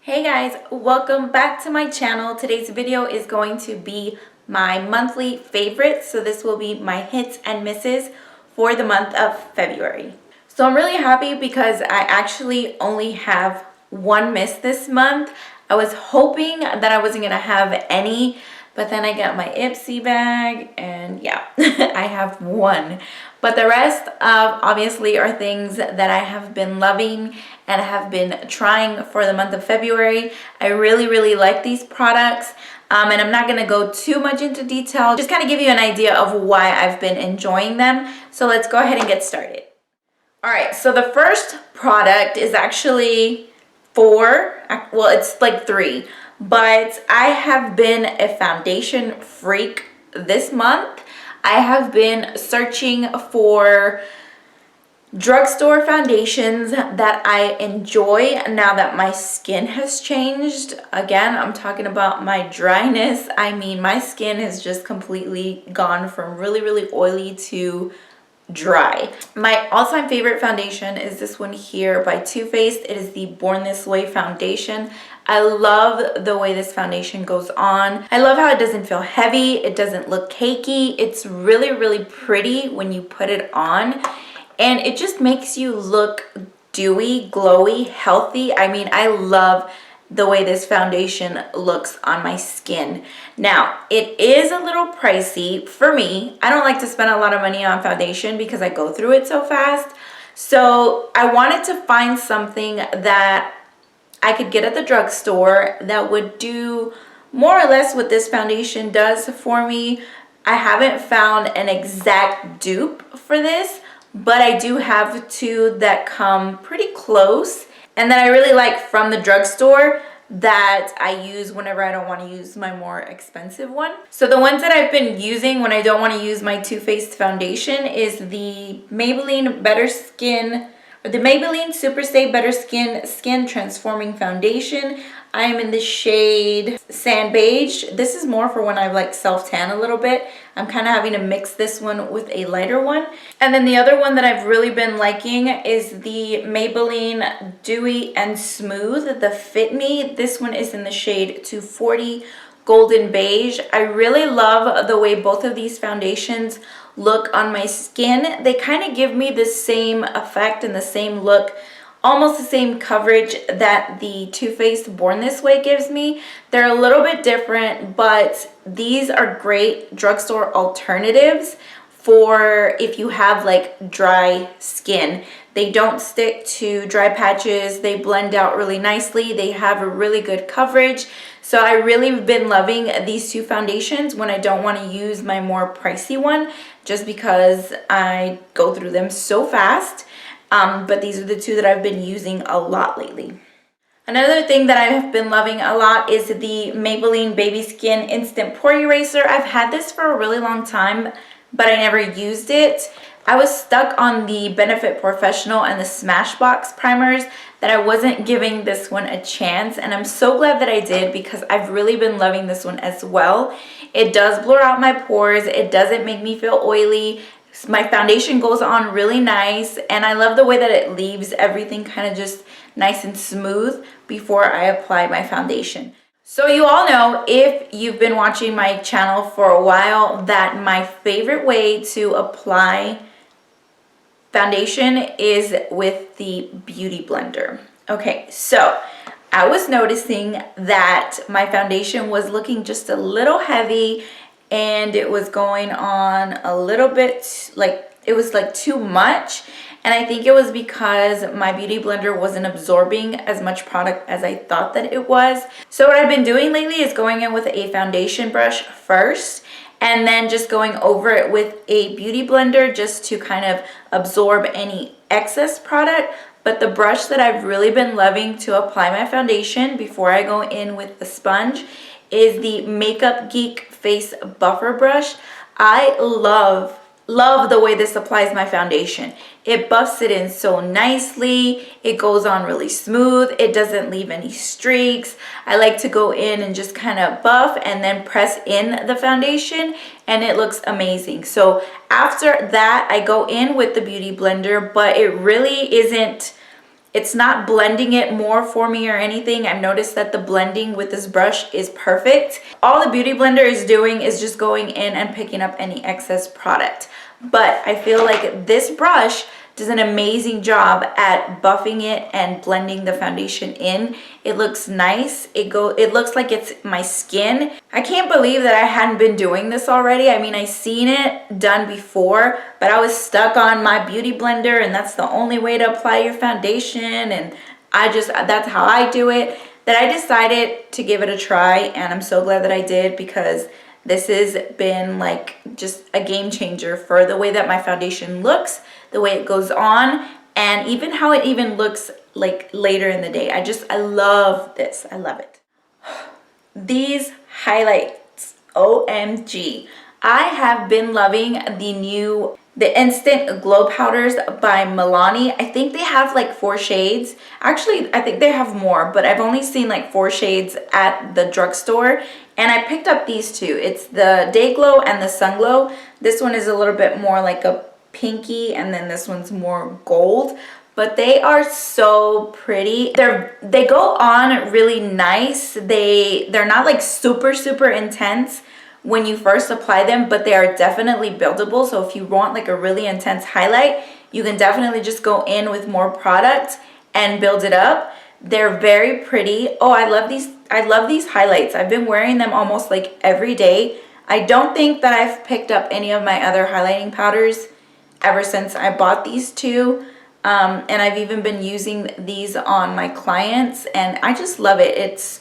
Hey guys, welcome back to my channel. Today's video is going to be my monthly favorites. So this will be my hits and misses for the month of February. So I'm really happy because I actually only have one miss this month. I was hoping that I wasn't gonna have any, but then I got my IPSY bag and yeah, I have one. But the rest obviously are things that I have been loving and have been trying for the month of February. I really like these products. And I'm not gonna go too much into detail, just kind of give you an idea of why I've been enjoying them. So let's go ahead and get started. All right, so the first product is actually well, it's like 3, but I have been a foundation freak this month. I have been searching for drugstore foundations that I enjoy now that my skin has changed. Again, I'm talking about my dryness. I mean, my skin has just completely gone from really oily to dry. My all-time favorite foundation is this one here by Too Faced. It is the Born This Way foundation. I love the way this foundation goes on. I love how it doesn't feel heavy. It doesn't look cakey. It's really pretty when you put it on. And it just makes you look dewy, glowy, healthy. I mean, I love the way this foundation looks on my skin. Now, it is a little pricey for me. I don't like to spend a lot of money on foundation because I go through it so fast. So I wanted to find something that I could get at the drugstore that would do more or less what this foundation does for me. I haven't found an exact dupe for this, but I do have 2 that come pretty close and that I really like from the drugstore that I use whenever I don't want to use my more expensive one. So the ones that I've been using when I don't want to use my Too Faced foundation is the Maybelline Better Skin, or the Maybelline Super Stay Better Skin Transforming Foundation. I am in the shade Sand Beige. This is more for when I like self-tan a little bit. I'm kind of having to mix this one with a lighter one. And then the other one that I've really been liking is the Maybelline Dewy+Smooth, the Fit Me. This one is in the shade 240 Golden Beige. I really love the way both of these foundations look on my skin. They kind of give me the same effect and the same look, almost the same coverage that the Too Faced Born This Way gives me. They're a little bit different, but these are great drugstore alternatives for if you have like dry skin. They don't stick to dry patches. They blend out really nicely. They have a really good coverage. So I really have been loving these 2 foundations when I don't want to use my more pricey one, just because I go through them so fast. But these are the 2 that I've been using a lot lately. Another thing that I have been loving a lot is the Maybelline Baby Skin Instant Pore Eraser. I've had this for a really long time, but I never used it. I was stuck on the Benefit Professional and the Smashbox primers that I wasn't giving this one a chance, and I'm so glad that I did because I've really been loving this one as well. It does blur out my pores. It doesn't make me feel oily. My foundation goes on really nice, and I love the way that it leaves everything kind of just nice and smooth before I apply my foundation. So you all know, if you've been watching my channel for a while, that my favorite way to apply foundation is with the Beauty Blender. Okay, so I was noticing that my foundation was looking just a little heavy and it was going on a little bit, like it was like too much. And I think it was because my Beauty Blender wasn't absorbing as much product as I thought that it was. So what I've been doing lately is going in with a foundation brush first and then just going over it with a Beauty Blender just to kind of absorb any excess product. But the brush that I've really been loving to apply my foundation before I go in with the sponge is the Makeup Geek Face Buffer Brush. I love the way this applies my foundation. It buffs it in so nicely. It goes on really smooth. It doesn't leave any streaks. I like to go in and just kind of buff and then press in the foundation, and it looks amazing. So after that, I go in with the Beauty Blender, but it really isn't It's not blending it more for me or anything. I've noticed that the blending with this brush is perfect. All the Beauty Blender is doing is just going in and picking up any excess product. But I feel like this brush does an amazing job at buffing it and blending the foundation in. It looks nice. It looks like it's my skin. I can't believe that I hadn't been doing this already. I mean, I seen it done before, but I was stuck on my Beauty Blender, and that's the only way to apply your foundation, and that's how I do it, that I decided to give it a try, and I'm so glad that I did, because this has been like just a game changer for the way that my foundation looks, the way it goes on, and even how it even looks like later in the day. I love this. I love it. These highlights, OMG. I have been loving the Instant Glow Powders by Milani. I think they have like 4 shades. Actually, I think they have more, but I've only seen like 4 shades at the drugstore. And I picked up these two. It's the Dayglow and the Sunglow. This one is a little bit more like a pinky, and then this one's more gold. But they are so pretty. They go on really nice. They're not like super intense when you first apply them, but they are definitely buildable. So if you want like a really intense highlight, you can definitely just go in with more product and build it up. They're very pretty. Oh, I love these highlights. I've been wearing them almost like every day. I don't think that I've picked up any of my other highlighting powders ever since I bought these two. And I've even been using these on my clients, and I just love it.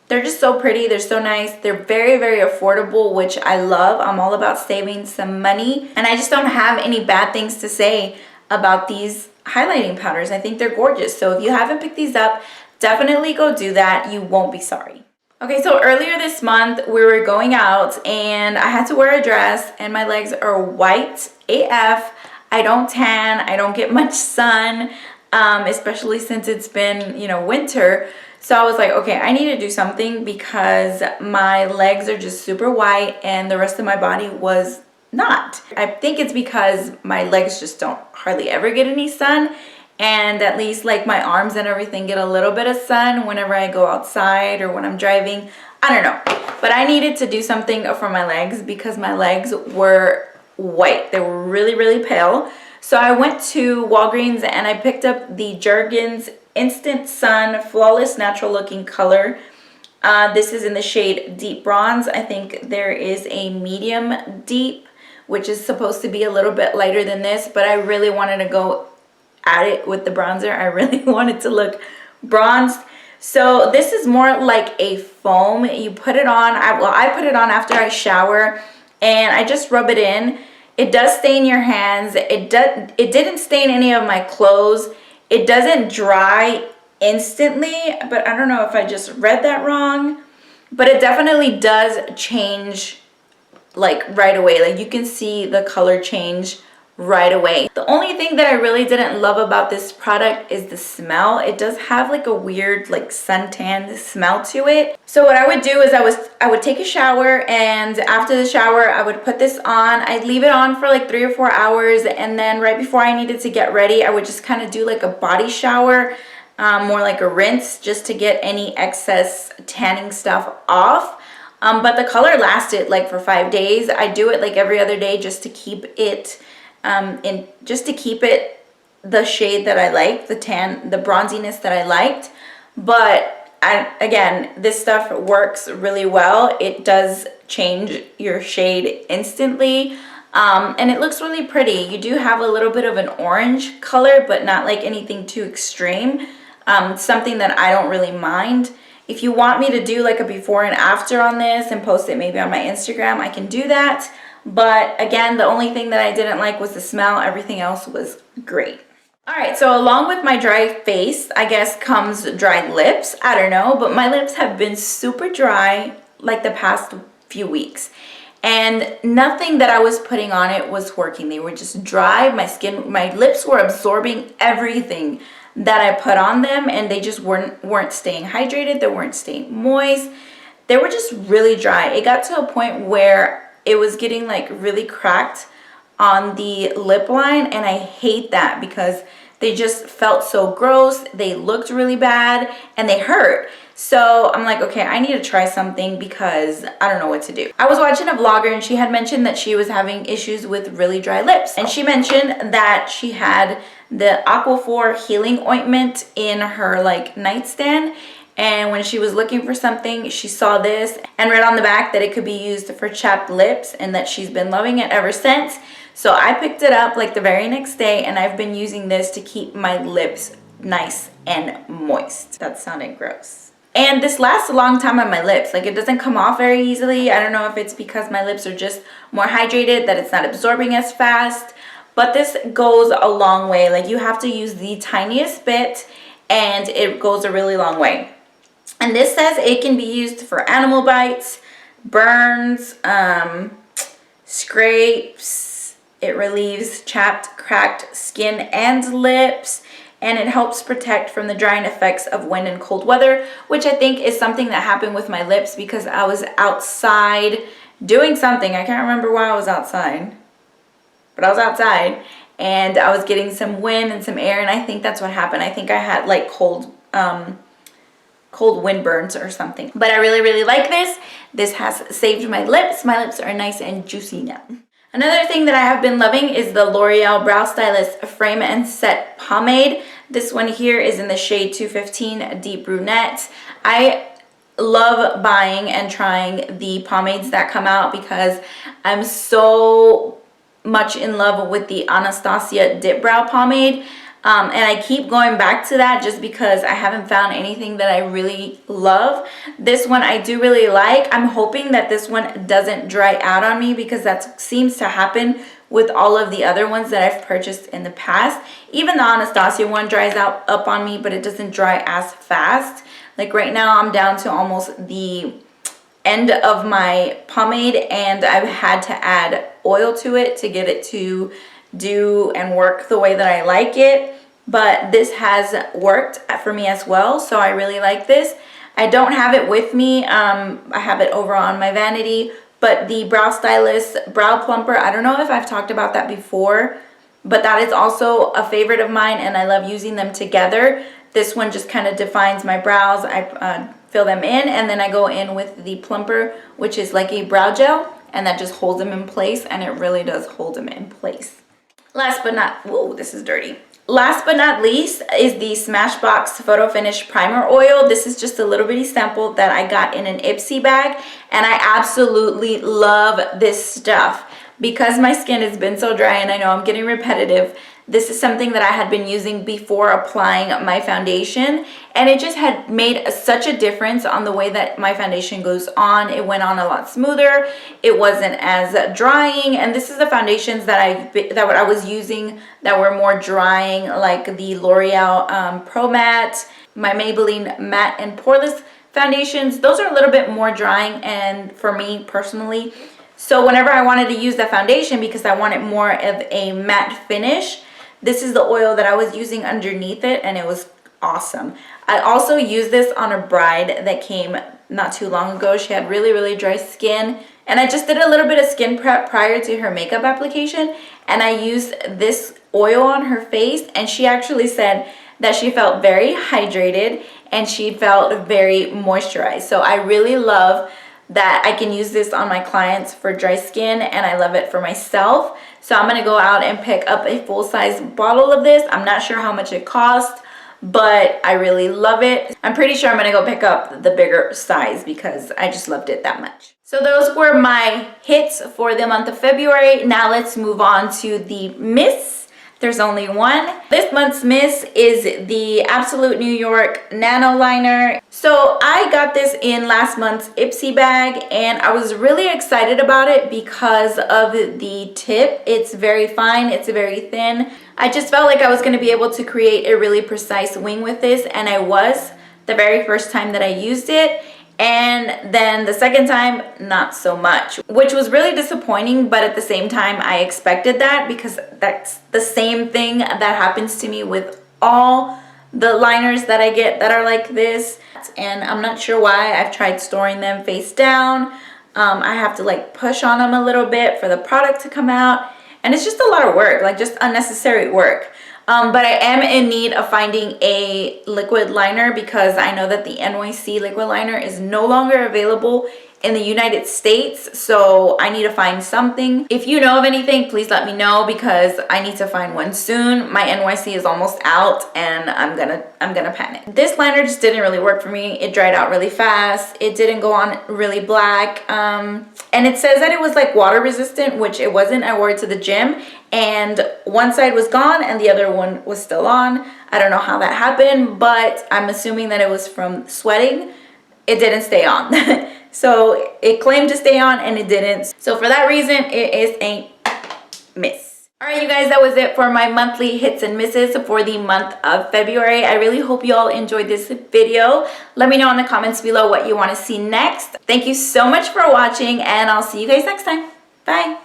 They're just so pretty. They're so nice. They're very affordable, which I love. I'm all about saving some money, and I just don't have any bad things to say about these highlighting powders. I think they're gorgeous. So if you haven't picked these up, definitely go do that. You won't be sorry. Okay, so earlier this month we were going out and I had to wear a dress, and my legs are white AF. I don't tan. I don't get much sun, especially since it's been, winter. So I was like, okay, I need to do something, because my legs are just super white and the rest of my body was not. I think it's because my legs just don't hardly ever get any sun, and at least like my arms and everything get a little bit of sun whenever I go outside or when I'm driving. I don't know, but I needed to do something for my legs because my legs were white. They were really pale. So I went to Walgreens and I picked up the Jergens Instant Sun Flawless Natural Looking Color. This is in the shade Deep Bronze. I think there is a medium deep, which is supposed to be a little bit lighter than this, but I really wanted to go at it with the bronzer. I really wanted to look bronzed. So this is more like a foam. You put it on. I put it on after I shower, and I just rub it in. It does stain your hands. It didn't stain any of my clothes. It doesn't dry instantly, but I don't know if I just read that wrong. But it definitely does change like right away. Like you can see the color change right away. The only thing that I really didn't love about this product is the smell. It does have like a weird like suntan smell to it. So what I would do is I would take a shower, and after the shower I would put this on. I'd leave it on for like 3 or 4 hours, and then right before I needed to get ready, I would just kind of do like a body shower, more like a rinse, just to get any excess tanning stuff off. But the color lasted like for 5 days. I do it like every other day just to keep it the shade that I like, the bronziness that I liked. But again, this stuff works really well. It does change your shade instantly, and it looks really pretty. You do have a little bit of an orange color, but not like anything too extreme. Something that I don't really mind. If you want me to do like a before and after on this and post it maybe on my Instagram, I can do that. But again, the only thing that I didn't like was the smell. Everything else was great. All right, so along with my dry face, I guess comes dry lips. I don't know, but my lips have been super dry like the past few weeks. And nothing that I was putting on it was working. They were just dry. My lips were absorbing everything that I put on them, and they just weren't staying hydrated. They weren't staying moist. They were just really dry. It got to a point where it was getting like really cracked on the lip line, and I hate that because They just felt so gross, they looked really bad, and they hurt. So I'm like, okay, I need to try something because I don't know what to do. I was watching a vlogger and she had mentioned that she was having issues with really dry lips. And she mentioned that she had the Aquaphor healing ointment in her like nightstand. And when she was looking for something, she saw this and read on the back that it could be used for chapped lips and that she's been loving it ever since. So I picked it up like the very next day and I've been using this to keep my lips nice and moist. That sounded gross. And this lasts a long time on my lips. Like, it doesn't come off very easily. I don't know if it's because my lips are just more hydrated, that it's not absorbing as fast. But this goes a long way. Like, you have to use the tiniest bit and it goes a really long way. And this says it can be used for animal bites, burns, scrapes. It relieves chapped, cracked skin and lips. And it helps protect from the drying effects of wind and cold weather, which I think is something that happened with my lips because I was outside doing something. I can't remember why I was outside, but I was outside and I was getting some wind and some air, and I think that's what happened. I think I had like cold wind burns or something. But I really, really like this. This has saved my lips. My lips are nice and juicy now. Another thing that I have been loving is the L'Oreal Brow Stylist Frame and Set Pomade. This one here is in the shade 215 Deep Brunette. I love buying and trying the pomades that come out because I'm so much in love with the Anastasia Dip Brow Pomade. And I keep going back to that just because I haven't found anything that I really love. This one I do really like. I'm hoping that this one doesn't dry out on me because that seems to happen with all of the other ones that I've purchased in the past. Even the Anastasia one dries out up on me, but it doesn't dry as fast. Like right now I'm down to almost the end of my pomade and I've had to add oil to it to get it to do and work the way that I like it. But this has worked for me as well, so I really like this. I don't have it with me. I have it over on my vanity, but the Brow Stylist Brow Plumper, I don't know if I've talked about that before, but that is also a favorite of mine and I love using them together. This one just kind of defines my brows. I fill them in and then I go in with the plumper, which is like a brow gel, and that just holds them in place, and it really does hold them in place. Last but not, whoa, this is dirty. Last but not least is the Smashbox Photo Finish Primer Oil. This is just a little bitty sample that I got in an IPSY bag, and I absolutely love this stuff. Because my skin has been so dry and I know I'm getting repetitive, this is something that I had been using before applying my foundation, and it just had made such a difference on the way that my foundation goes on. It went on a lot smoother. It wasn't as drying, and this is the foundations that I was using that were more drying, like the L'Oreal Pro Matte, my Maybelline Matte and Poreless foundations. Those are a little bit more drying, and for me personally, so whenever I wanted to use the foundation because I wanted more of a matte finish, this is the oil that I was using underneath it, and it was awesome. I also used this on a bride that came not too long ago. She had really, really dry skin, and I just did a little bit of skin prep prior to her makeup application, and I used this oil on her face, and she actually said that she felt very hydrated and she felt very moisturized. So I really love that I can use this on my clients for dry skin, and I love it for myself. So I'm gonna go out and pick up a full-size bottle of this. I'm not sure how much it cost, but I really love it. I'm pretty sure I'm gonna go pick up the bigger size because I just loved it that much. So those were my hits for the month of February. Now let's move on to the miss. There's only one. This month's miss is the Absolute New York Nano Liner. So I got this in last month's IPSY bag, and I was really excited about it because of the tip. It's very fine, it's very thin. I just felt like I was gonna be able to create a really precise wing with this, and I was the very first time that I used it. And then the second time, not so much, which was really disappointing, but at the same time, I expected that because that's the same thing that happens to me with all the liners that I get that are like this. And I'm not sure why. I've tried storing them face down. I have to like push on them a little bit for the product to come out. And it's just a lot of work, like just unnecessary work. But I am in need of finding a liquid liner because I know that the NYC liquid liner is no longer available in the United States, so I need to find something. If you know of anything, please let me know because I need to find one soon. My NYC is almost out and I'm gonna panic. This liner just didn't really work for me. It dried out really fast. It didn't go on really black. And it says that it was like water resistant, which it wasn't. I wore it to the gym and one side was gone and the other one was still on. I don't know how that happened, but I'm assuming that it was from sweating. It didn't stay on. So it claimed to stay on and it didn't. So for that reason, it is a miss. All right, you guys, that was it for my monthly hits and misses for the month of February. I really hope you all enjoyed this video. Let me know in the comments below what you want to see next. Thank you so much for watching and I'll see you guys next time. Bye.